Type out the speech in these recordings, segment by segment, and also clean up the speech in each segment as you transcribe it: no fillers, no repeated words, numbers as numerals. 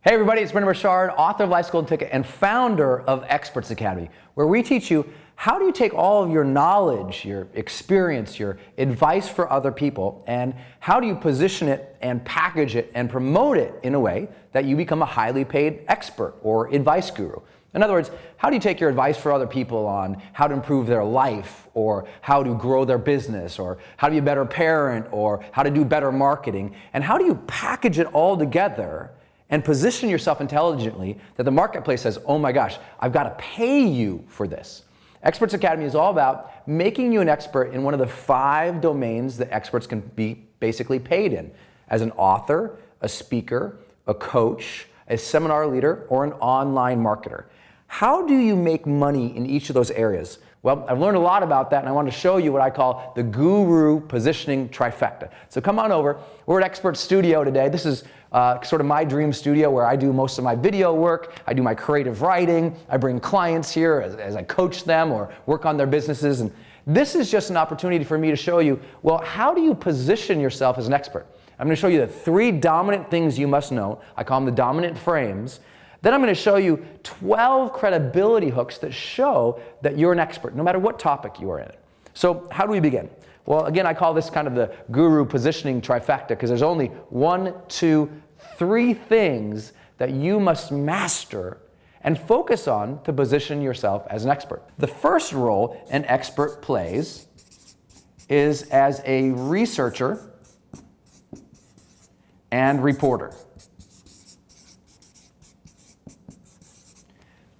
Hey everybody, it's Brendon Burchard, author of Life School and Ticket and founder of Experts Academy, where we teach you how do you take all of your knowledge, your experience, your advice for other people, and how do you position it and package it and promote it in a way that you become a highly paid expert or advice guru. In other words, how do you take your advice for other people on how to improve their life or how to grow their business or how to be a better parent or how to do better marketing, and how do you package it all together and position yourself intelligently that the marketplace says, oh my gosh, I've got to pay you for this. Experts Academy is all about making you an expert in one of the 5 domains that experts can be basically paid in: as an author, a speaker, a coach, a seminar leader, or an online marketer. How do you make money in each of those areas? Well, I've learned a lot about that, and I want to show you what I call the guru positioning trifecta. So come on over. We're at Expert Studio today. This is sort of my dream studio where I do most of my video work. I do my creative writing. I bring clients here as I coach them or work on their businesses. And this is just an opportunity for me to show you, well, how do you position yourself as an expert? I'm going to show you the 3 dominant things you must know. I call them the dominant frames. Then I'm going to show you 12 credibility hooks that show that you're an expert, no matter what topic you are in. So how do we begin? Well, again, I call this kind of the guru positioning trifecta because there's only 1, 2, 3 things that you must master and focus on to position yourself as an expert. The first role an expert plays is as a researcher and reporter.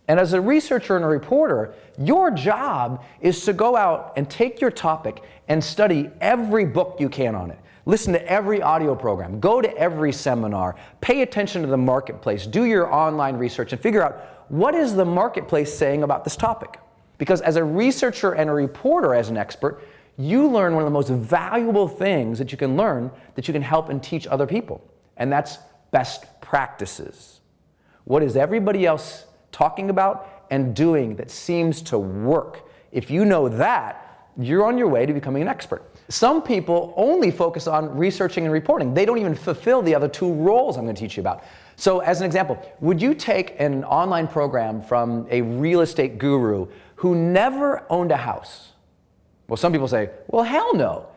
And as a researcher and a reporter, your job is to go out and take your topic and study every book you can on it. Listen to every audio program, go to every seminar, pay attention to the marketplace, do your online research, and figure out what is the marketplace saying about this topic. Because as a researcher and a reporter, as an expert, you learn one of the most valuable things that you can learn that you can help and teach other people. And that's best practices. What is everybody else talking about and doing that seems to work? If you know that, you're on your way to becoming an expert. Some people only focus on researching and reporting. They don't even fulfill the other 2 roles I'm going to teach you about. So as an example, would you take an online program from a real estate guru who never owned a house? Well, some people say, well, hell no.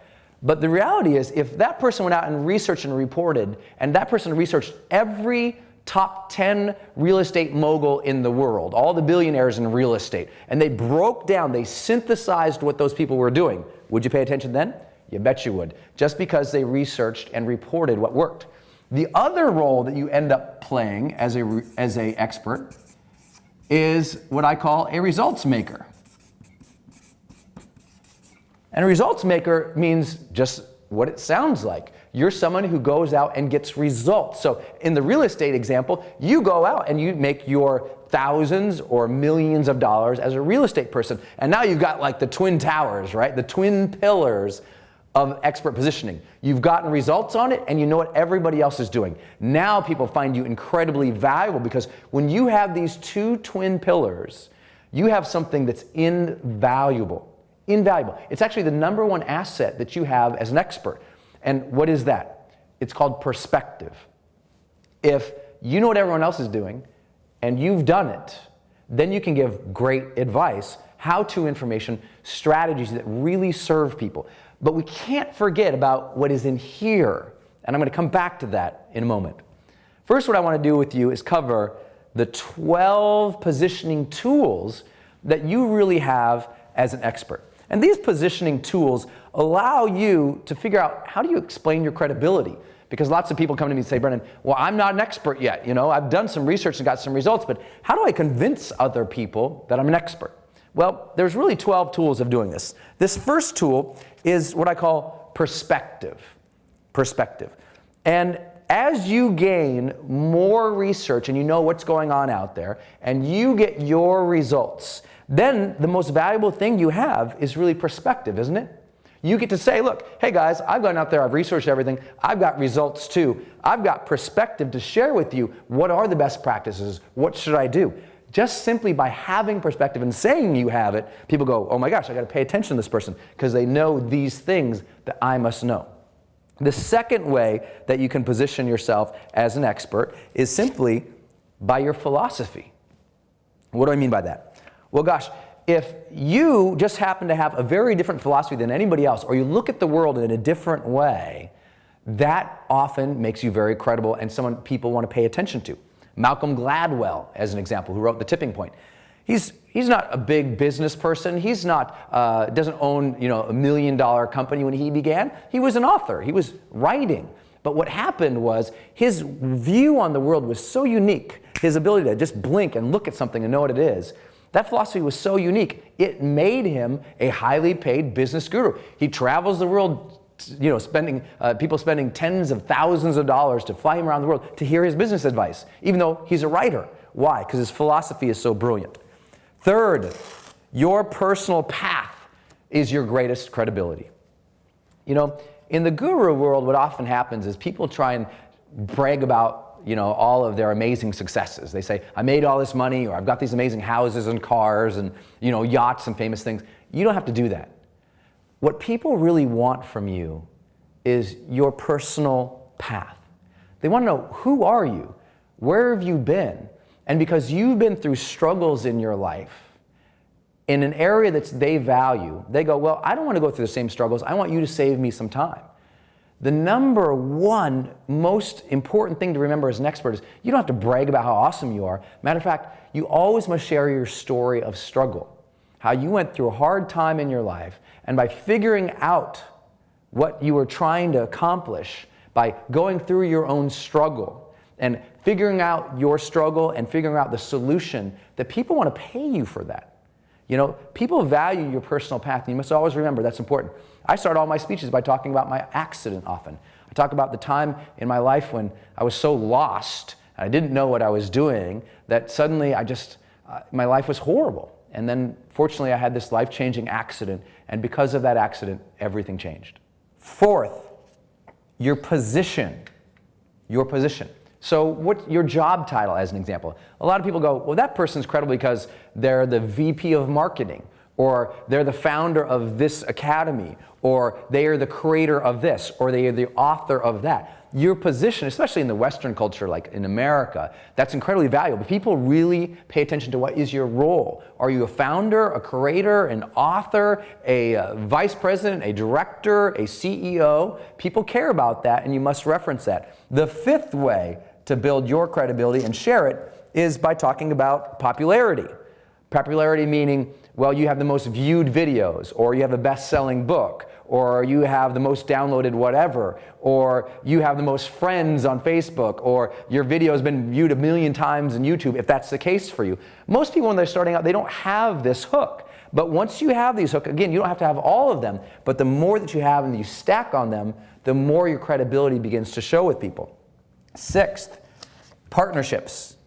But the reality is, if that person went out and researched and reported, and that person researched every top 10 real estate mogul in the world, all the billionaires in real estate, and they broke down, they synthesized what those people were doing, would you pay attention then? You bet you would, just because they researched and reported what worked. The other role that you end up playing as a expert is what I call a results maker. And a results maker means just what it sounds like. You're someone who goes out and gets results. So in the real estate example, you go out and you make your thousands or millions of dollars as a real estate person. And now you've got like the twin towers, right? The twin pillars of expert positioning. You've gotten results on it and you know what everybody else is doing. Now people find you incredibly valuable because when you have these 2 twin pillars, you have something that's invaluable. Invaluable. It's actually the #1 asset that you have as an expert. And what is that? It's called perspective. If you know what everyone else is doing and you've done it, then you can give great advice, how-to information, strategies that really serve people. But we can't forget about what is in here. And I'm going to come back to that in a moment. First, what I want to do with you is cover the 12 positioning tools that you really have as an expert. And these positioning tools allow you to figure out how do you explain your credibility. Because lots of people come to me and say, Brendon, well, I'm not an expert yet. You know, I've done some research and got some results, but how do I convince other people that I'm an expert? Well, there's really 12 tools of doing this. This first tool is what I call perspective. Perspective. And as you gain more research and you know what's going on out there and you get your results, then the most valuable thing you have is really perspective, isn't it? You get to say, look, hey guys, I've gone out there, I've researched everything, I've got results too. I've got perspective to share with you. What are the best practices? What should I do? Just simply by having perspective and saying you have it, people go, oh my gosh, I got to pay attention to this person because they know these things that I must know. The second way that you can position yourself as an expert is simply by your philosophy. What do I mean by that? Well, gosh, if you just happen to have a very different philosophy than anybody else, or you look at the world in a different way, that often makes you very credible and someone people want to pay attention to. Malcolm Gladwell, as an example, who wrote The Tipping Point. He's not a big business person. He's not doesn't own $1 million company when he began. He was an author. He was writing. But what happened was his view on the world was so unique. His ability to just blink and look at something and know what it is. That philosophy was so unique. It made him a highly paid business guru. He travels the world, people spending tens of thousands of dollars to fly him around the world to hear his business advice, even though he's a writer. Why? Because his philosophy is so brilliant. Third, your personal path is your greatest credibility. In the guru world, what often happens is people try and brag about all of their amazing successes. They say, I made all this money, or I've got these amazing houses and cars and yachts and famous things. You don't have to do that. What people really want from you is your personal path. They want to know, who are you? Where have you been? And because you've been through struggles in your life, in an area that they value, they go, well, I don't want to go through the same struggles. I want you to save me some time. The number one most important thing to remember as an expert is you don't have to brag about how awesome you are. Matter of fact, you always must share your story of struggle, how you went through a hard time in your life, and by figuring out what you were trying to accomplish, by going through your own struggle and figuring out your struggle and figuring out the solution, that people want to pay you for that. People value your personal path, and you must always remember that's important. I start all my speeches by talking about my accident often. I talk about the time in my life when I was so lost, and I didn't know what I was doing, that suddenly my life was horrible. And then, fortunately, I had this life-changing accident, and because of that accident, everything changed. Fourth, your position. Your position. So what's your job title, as an example? A lot of people go, well, that person's credible because they're the VP of marketing, or they're the founder of this academy, or they are the creator of this, or they are the author of that. Your position, especially in the Western culture, like in America, that's incredibly valuable. But people really pay attention to what is your role. Are you a founder, a creator, an author, a vice president, a director, a CEO? People care about that, and you must reference that. The fifth way to build your credibility and share it is by talking about popularity. Popularity meaning, well, you have the most viewed videos, or you have a best-selling book, or you have the most downloaded whatever, or you have the most friends on Facebook, or your video has been viewed 1 million times on YouTube, if that's the case for you. Most people, when they're starting out, they don't have this hook. But once you have these hooks, again, you don't have to have all of them, but the more that you have and you stack on them, the more your credibility begins to show with people. Sixth, partnerships.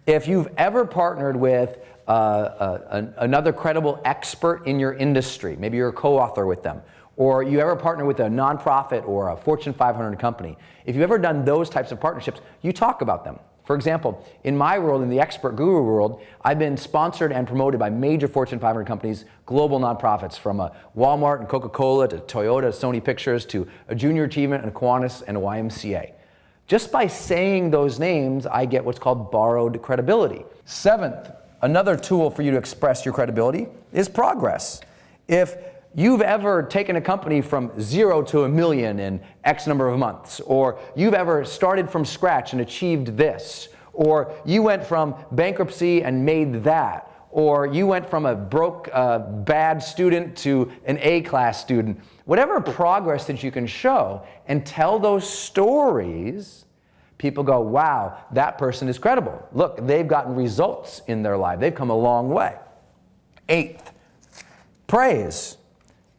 If you've ever partnered with another credible expert in your industry, maybe you're a co-author with them, or you ever partner with a nonprofit or a Fortune 500 company, if you've ever done those types of partnerships, you talk about them. For example, in my world, in the expert guru world, I've been sponsored and promoted by major Fortune 500 companies, global nonprofits, from Walmart and Coca-Cola to Toyota, Sony Pictures, to a Junior Achievement and Kiwanis and a YMCA. Just by saying those names, I get what's called borrowed credibility. Seventh, another tool for you to express your credibility is progress. If you've ever taken a company from 0 to 1 million in X number of months, or you've ever started from scratch and achieved this, or you went from bankruptcy and made that, or you went from a broke, bad student to an A-class student, whatever progress that you can show and tell those stories, people go, wow, that person is credible. Look, they've gotten results in their life. They've come a long way. Eighth, praise.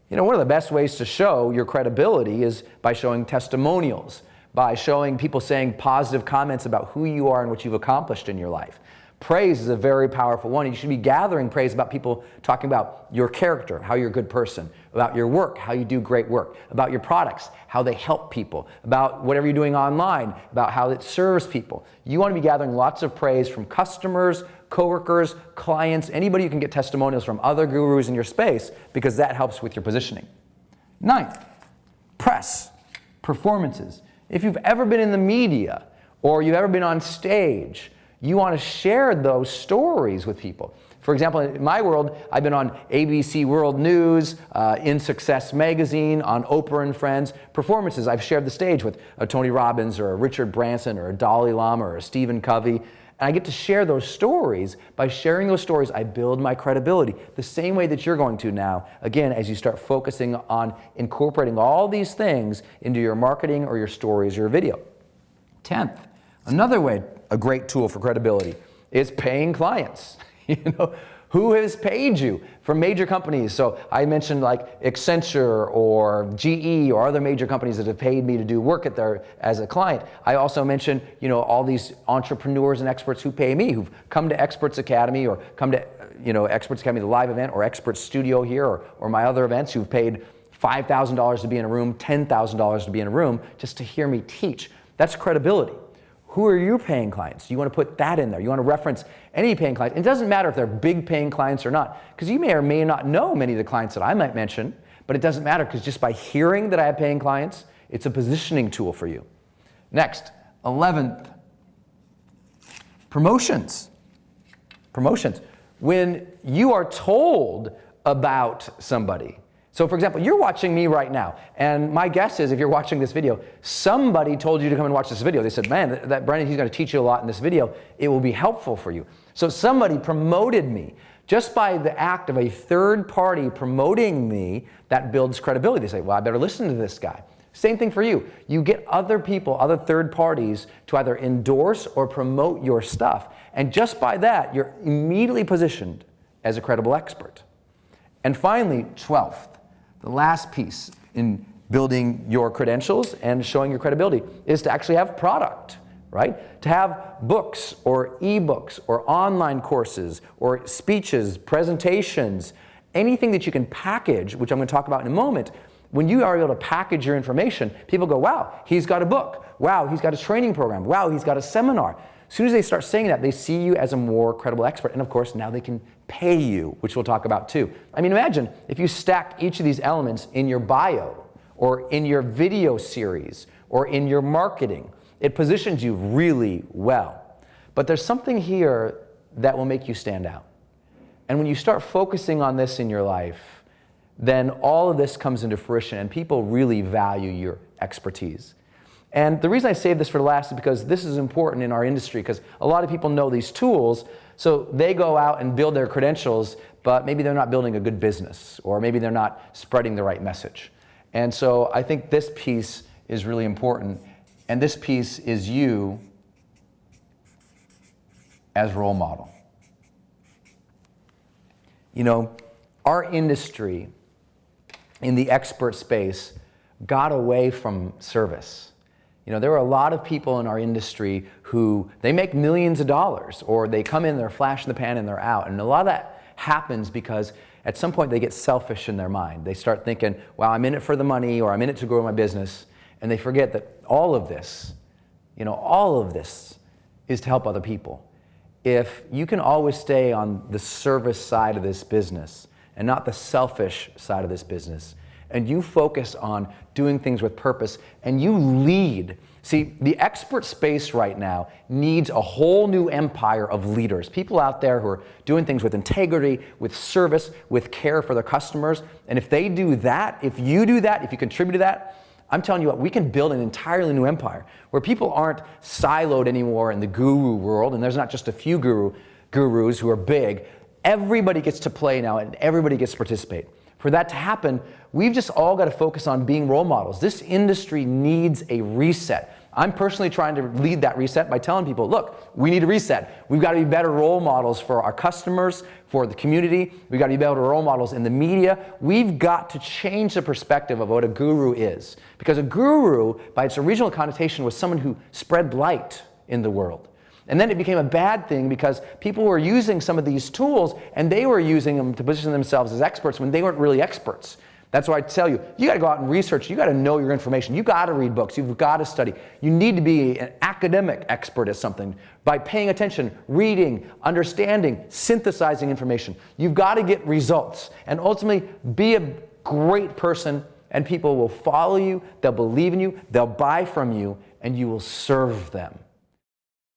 One of the best ways to show your credibility is by showing testimonials, by showing people saying positive comments about who you are and what you've accomplished in your life. Praise is a very powerful one. You should be gathering praise about people talking about your character, how you're a good person, about your work, how you do great work, about your products, how they help people, about whatever you're doing online, about how it serves people. You want to be gathering lots of praise from customers, coworkers, clients, anybody you can get testimonials from, other gurus in your space, because that helps with your positioning. Ninth, press, performances. If you've ever been in the media, or you've ever been on stage, You want to share those stories with people. For example, in my world, I've been on ABC World News, in Success Magazine, on Oprah and Friends. Performances, I've shared the stage with a Tony Robbins or a Richard Branson or a Dalai Lama or a Stephen Covey. And I get to share those stories. By sharing those stories, I build my credibility. The same way that you're going to now, again, as you start focusing on incorporating all these things into your marketing or your stories or your video. 10th, another way, a great tool for credibility is paying clients. Who has paid you from major companies? So I mentioned like Accenture or GE or other major companies that have paid me to do work as a client. I also mentioned, all these entrepreneurs and experts who pay me, who've come to Experts Academy or come to, Experts Academy, the live event, or Experts Studio here, or my other events, who've paid $5,000 to be in a room, $10,000 to be in a room, just to hear me teach. That's credibility. Who are your paying clients? You want to put that in there. You want to reference any paying client. It doesn't matter if they're big paying clients or not, because you may or may not know many of the clients that I might mention, but it doesn't matter because just by hearing that I have paying clients, it's a positioning tool for you. Next, 11th, promotions. Promotions. When you are told about somebody, so for example, you're watching me right now, and my guess is if you're watching this video, somebody told you to come and watch this video. They said, man, that Brendon, he's going to teach you a lot in this video. It will be helpful for you. So somebody promoted me. Just by the act of a third party promoting me, that builds credibility. They say, well, I better listen to this guy. Same thing for you. You get other people, other third parties to either endorse or promote your stuff. And just by that, you're immediately positioned as a credible expert. And finally, 12th. The last piece in building your credentials and showing your credibility is to actually have product, right? To have books or ebooks or online courses or speeches, presentations, anything that you can package, which I'm going to talk about in a moment. When you are able to package your information, people go, wow, he's got a book. Wow, he's got a training program. Wow, he's got a seminar. As soon as they start saying that, they see you as a more credible expert. And of course, now they can pay you, which we'll talk about too. I mean, imagine if you stacked each of these elements in your bio or in your video series or in your marketing. It positions you really well. But there's something here that will make you stand out. And when you start focusing on this in your life, then all of this comes into fruition and people really value your expertise. And the reason I save this for last is because this is important in our industry, because a lot of people know these tools, so they go out and build their credentials, but maybe they're not building a good business, or maybe they're not spreading the right message. And so I think this piece is really important, and this piece is you as role model. Our industry in the expert space got away from service. There are a lot of people in our industry who, they make millions of dollars, or they come in, they're flash in the pan, and they're out. And a lot of that happens because at some point they get selfish in their mind. They start thinking, well, I'm in it for the money, or I'm in it to grow my business. And they forget that all of this is to help other people. If you can always stay on the service side of this business and not the selfish side of this business, and you focus on doing things with purpose, and you lead. See, the expert space right now needs a whole new empire of leaders, people out there who are doing things with integrity, with service, with care for their customers. And if they do that, if you do that, if you contribute to that, I'm telling you what, we can build an entirely new empire where people aren't siloed anymore in the guru world, and there's not just a few gurus who are big. Everybody gets to play now, and everybody gets to participate. For that to happen, we've just all got to focus on being role models. This industry needs a reset. I'm personally trying to lead that reset by telling people, look, we need a reset. We've got to be better role models for our customers, for the community. We've got to be better role models in the media. We've got to change the perspective of what a guru is. Because a guru, by its original connotation, was someone who spread light in the world. And then it became a bad thing because people were using some of these tools and they were using them to position themselves as experts when they weren't really experts. That's why I tell you, you got to go out and research. You got to know your information. You got to read books. You've got to study. You need to be an academic expert at something by paying attention, reading, understanding, synthesizing information. You've got to get results and ultimately be a great person, and people will follow you. They'll believe in you. They'll buy from you, and you will serve them.